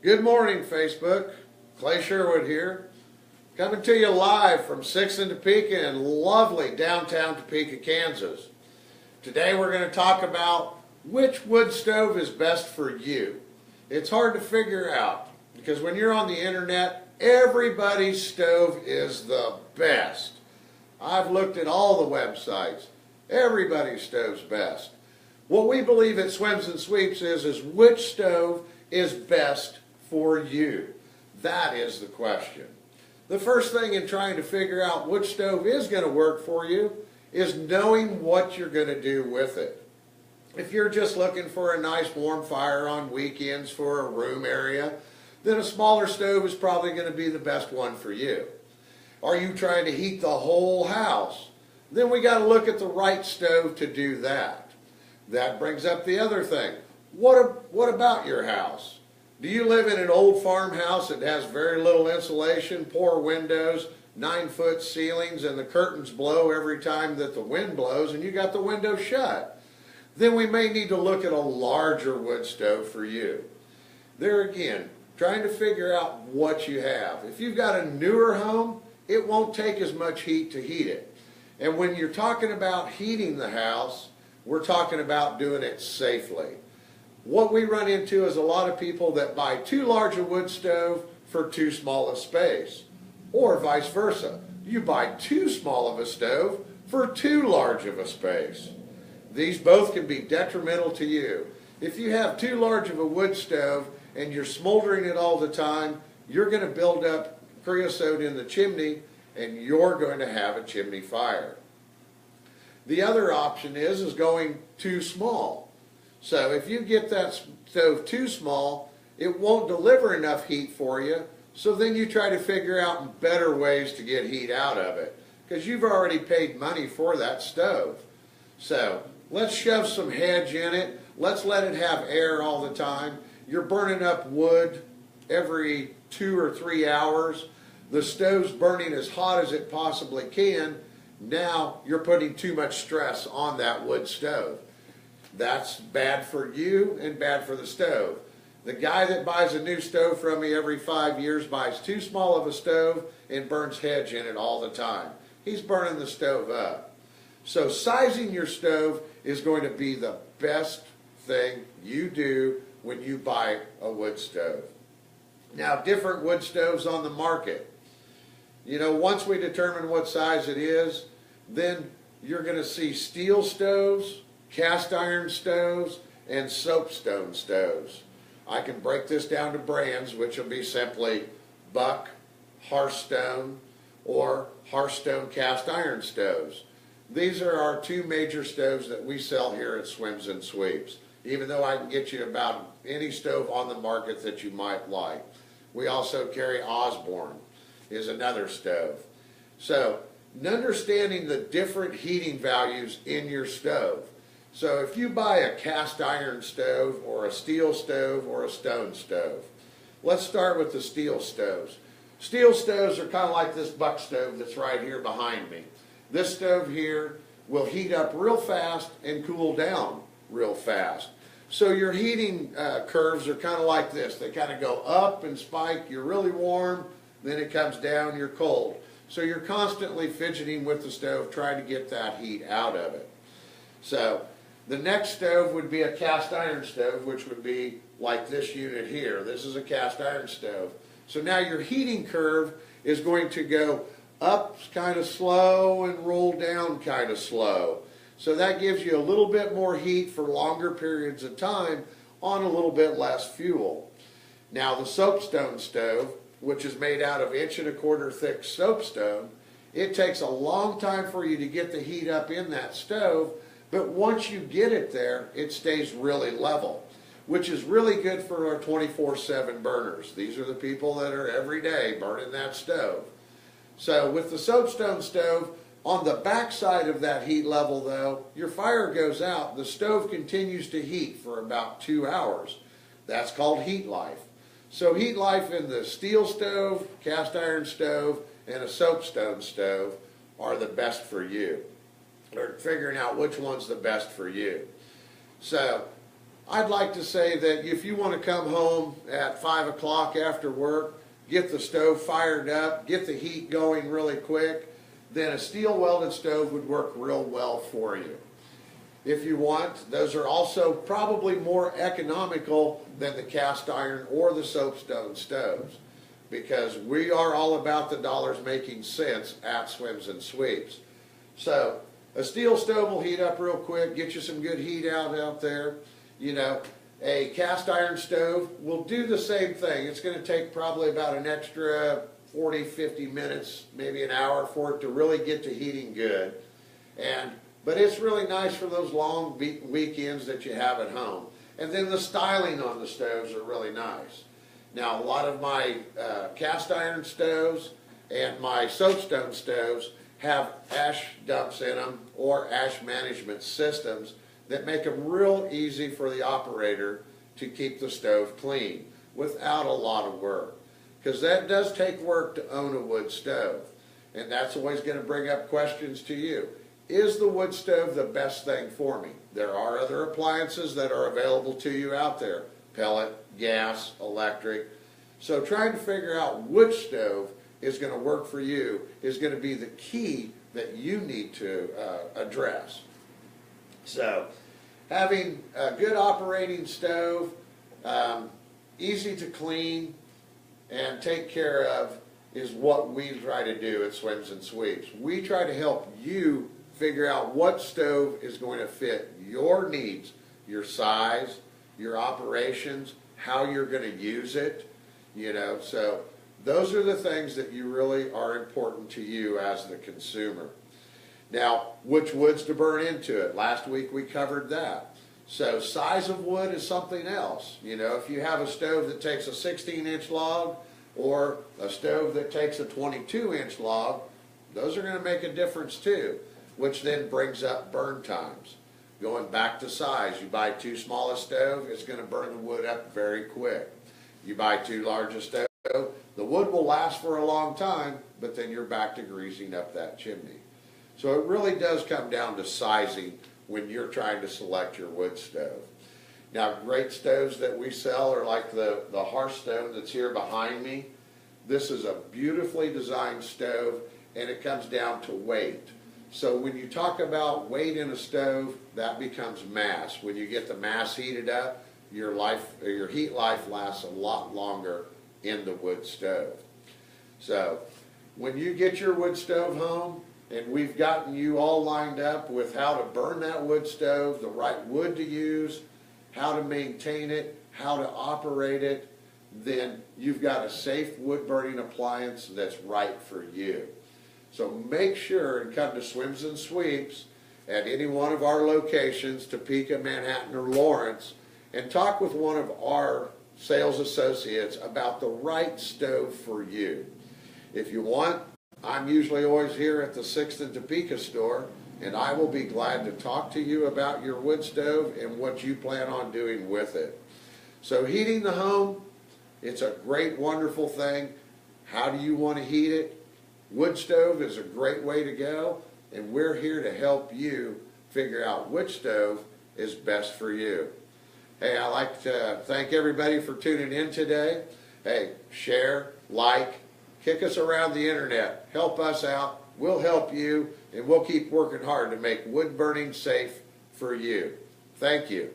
Good morning, Facebook. Clay Sherwood here, coming to you live from 6th and Topeka in lovely downtown Topeka, Kansas. Today we're going to talk about which wood stove is best for you. It's hard to figure out because when you're on the internet, everybody's stove is the best. I've looked at all the websites. Everybody's stove's best. What we believe at Swims and Sweeps is which stove is best for you. That is the question. The first thing in trying to figure out which stove is going to work for you is knowing what you're going to do with it. If you're just looking for a nice warm fire on weekends for a room area, then a smaller stove is probably going to be the best one for you. Are you trying to heat the whole house? Then we got to look at the right stove to do that. That brings up the other thing. What about your house? Do you live in an old farmhouse that has very little insulation, poor windows, 9-foot ceilings, and the curtains blow every time that the wind blows and you got the window shut? Then we may need to look at a larger wood stove for you. There again, trying to figure out what you have. If you've got a newer home, it won't take as much heat to heat it. And when you're talking about heating the house, we're talking about doing it safely. What we run into is a lot of people that buy too large a wood stove for too small a space. Or vice versa. You buy too small of a stove for too large of a space. These both can be detrimental to you. If you have too large of a wood stove and you're smoldering it all the time, you're going to build up creosote in the chimney and you're going to have a chimney fire. The other option is going too small. So if you get that stove too small, it won't deliver enough heat for you, so then you try to figure out better ways to get heat out of it, because you've already paid money for that stove. So let's shove some hedge in it. Let's let it have air all the time. You're burning up wood every 2 or 3 hours. The stove's burning as hot as it possibly can. Now you're putting too much stress on that wood stove. That's bad for you and bad for the stove. The guy that buys a new stove from me every 5 years buys too small of a stove and burns hedge in it all the time. He's burning the stove up. So sizing your stove is going to be the best thing you do when you buy a wood stove. Now, different wood stoves on the market. You know, once we determine what size it is, then you're going to see steel stoves, cast iron stoves, and soapstone stoves. I can break this down to brands, which will be simply Buck, Hearthstone, or Hearthstone cast iron stoves. These are our two major stoves that we sell here at Swims and Sweeps, even though I can get you about any stove on the market that you might like. We also carry Osborne, is another stove. So, understanding the different heating values in your stove. So if you buy a cast iron stove or a steel stove or a stone stove, let's start with the steel stoves. Steel stoves are kind of like this Buck stove that's right here behind me. This stove here will heat up real fast and cool down real fast. So your heating curves are kind of like this. They kind of go up and spike. You're really warm, then it comes down, you're cold. So you're constantly fidgeting with the stove trying to get that heat out of it. So the next stove would be a cast iron stove, which would be like this unit here. This is a cast iron stove. So now your heating curve is going to go up kind of slow and roll down kind of slow. So that gives you a little bit more heat for longer periods of time on a little bit less fuel. Now the soapstone stove, which is made out of 1¼ inch thick soapstone, it takes a long time for you to get the heat up in that stove, but once you get it there, it stays really level, which is really good for our 24/7 burners. These are the people that are every day burning that stove. So with the soapstone stove, on the back side of that heat level though, your fire goes out, the stove continues to heat for about 2 hours. That's called heat life. So heat life in the steel stove, cast iron stove, and a soapstone stove are the best for you. Or figuring out which one's the best for you. So I'd like to say that if you want to come home at 5 o'clock after work, get the stove fired up, get the heat going really quick, then a steel welded stove would work real well for you. If you want, those are also probably more economical than the cast iron or the soapstone stoves, because we are all about the dollars making sense at Swims and Sweeps. So a steel stove will heat up real quick, get you some good heat out there. You know, a cast iron stove will do the same thing. It's going to take probably about an extra 40, 50 minutes, maybe an hour for it to really get to heating good. But it's really nice for those long weekends that you have at home. And then the styling on the stoves are really nice. Now, a lot of my cast iron stoves and my soapstone stoves have ash dumps in them or ash management systems that make them real easy for the operator to keep the stove clean without a lot of work. Because that does take work to own a wood stove. And that's always going to bring up questions to you. Is the wood stove the best thing for me? There are other appliances that are available to you out there. Pellet, gas, electric. So trying to figure out which stove is going to work for you is going to be the key that you need to address. So having a good operating stove, easy to clean and take care of, is what we try to do at Swims and Sweeps. We try to help you figure out what stove is going to fit your needs, your size, your operations, how you're going to use it, you know. So those are the things that you really are important to you as the consumer. Now, which woods to burn into it? Last week we covered that. So size of wood is something else. You know, if you have a stove that takes a 16-inch log or a stove that takes a 22-inch log, those are going to make a difference too, which then brings up burn times. Going back to size, you buy too small a stove, it's going to burn the wood up very quick. You buy too large a stove, the wood will last for a long time, but then you're back to greasing up that chimney. So it really does come down to sizing when you're trying to select your wood stove. Now, great stoves that we sell are like the Hearthstone that's here behind me. This is a beautifully designed stove, and it comes down to weight. So when you talk about weight in a stove, that becomes mass. When you get the mass heated up, your heat life lasts a lot longer in the wood stove. So when you get your wood stove home, and we've gotten you all lined up with how to burn that wood stove, the right wood to use, how to maintain it, how to operate it, then you've got a safe wood burning appliance that's right for you. So make sure and come to Swims and Sweeps at any one of our locations, Topeka, Manhattan, or Lawrence, and talk with one of our sales associates about the right stove for you. If you want, I'm usually always here at the 6th and Topeka store, and I will be glad to talk to you about your wood stove and what you plan on doing with it. So heating the home, it's a great, wonderful thing. How do you want to heat it? Wood stove is a great way to go, and we're here to help you figure out which stove is best for you. Hey, I'd like to thank everybody for tuning in today. Hey, share, like, kick us around the internet. Help us out. We'll help you, and we'll keep working hard to make wood burning safe for you. Thank you.